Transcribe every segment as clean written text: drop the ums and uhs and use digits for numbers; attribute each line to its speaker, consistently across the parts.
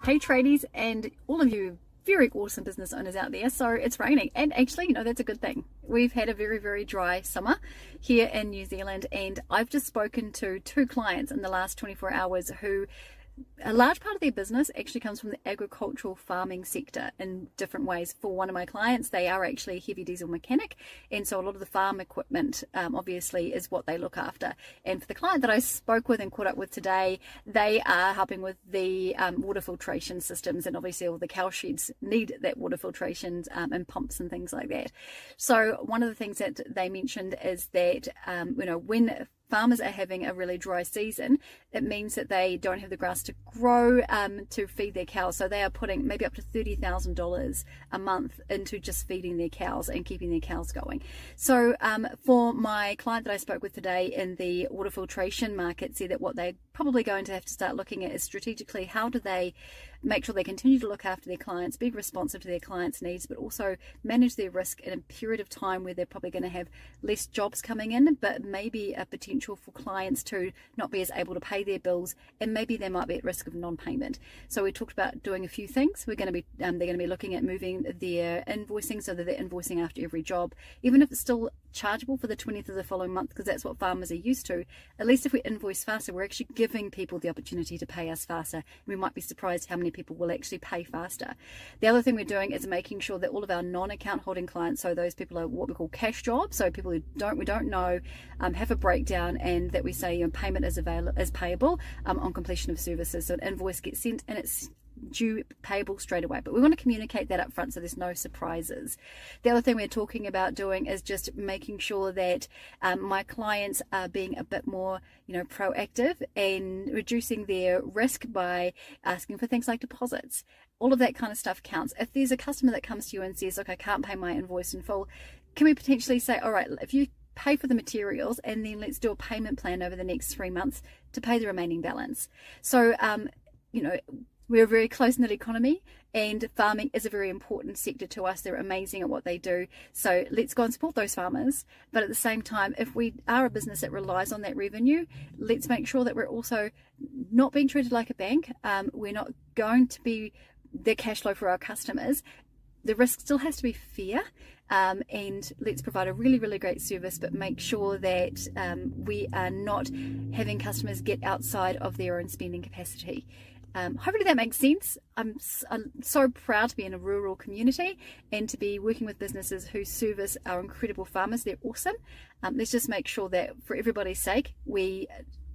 Speaker 1: Hey tradies and all of you very awesome business owners out there. So it's raining, and actually, that's a good thing. We've had a very dry summer here in New Zealand, and I've just spoken to 2 clients in the last 24 hours who a large part of their business actually comes from the agricultural farming sector in different ways. For one of my clients, they are actually a heavy diesel mechanic, and so a lot of the farm equipment obviously is what they look after. And for the client that I spoke with and caught up with today, they are helping with the water filtration systems, and obviously all the cow sheds need that water filtration and pumps and things like that. So one of the things that they mentioned is that when farmers are having a really dry season, it means that they don't have the grass to grow to feed their cows. So they are putting maybe up to $30,000 a month into just feeding their cows and keeping their cows going. So for my client that I spoke with today in the water filtration market, said that what they're probably going to have to start looking at is strategically, how do they make sure they continue to look after their clients, be responsive to their clients' needs, but also manage their risk in a period of time where they're probably going to have less jobs coming in, but maybe a potential for clients to not be as able to pay their bills, and maybe they might be at risk of non-payment. So we talked about doing a few things. We're going to be they're going to be looking at moving their invoicing so that they're invoicing after every job, even if it's still chargeable for the 20th of the following month, because that's what farmers are used to. At least if we invoice faster, we're actually giving people the opportunity to pay us faster. We might be surprised how many people will actually pay faster. The other thing we're doing is making sure that all of our non-account holding clients, so those people are what we call cash jobs, so people who we don't know, have a breakdown, and that we say payment is payable on completion of services. So an invoice gets sent and it's due payable straight away, but we want to communicate that up front so there's no surprises. The other thing we're talking about doing is just making sure that my clients are being a bit more proactive and reducing their risk by asking for things like deposits. All of that kind of stuff counts. If there's a customer that comes to you and says, look, I can't pay my invoice in full, can we potentially say, all right, if you pay for the materials and then let's do a payment plan over the next 3 months to pay the remaining balance. So we're a very close-knit economy, and farming is a very important sector to us. They're amazing at what they do. So let's go and support those farmers. But at the same time, if we are a business that relies on that revenue, let's make sure that we're also not being treated like a bank. We're not going to be the cash flow for our customers. The risk still has to be fair, and let's provide a really great service, but make sure that we are not having customers get outside of their own spending capacity. Hopefully that makes sense. I'm so proud to be in a rural community and to be working with businesses who service our incredible farmers. They're awesome. Let's just make sure that for everybody's sake, we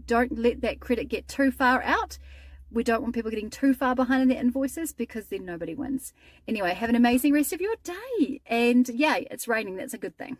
Speaker 1: don't let that credit get too far out. We don't want people getting too far behind in their invoices, because then nobody wins. Anyway, have an amazing rest of your day. And yeah, it's raining. That's a good thing.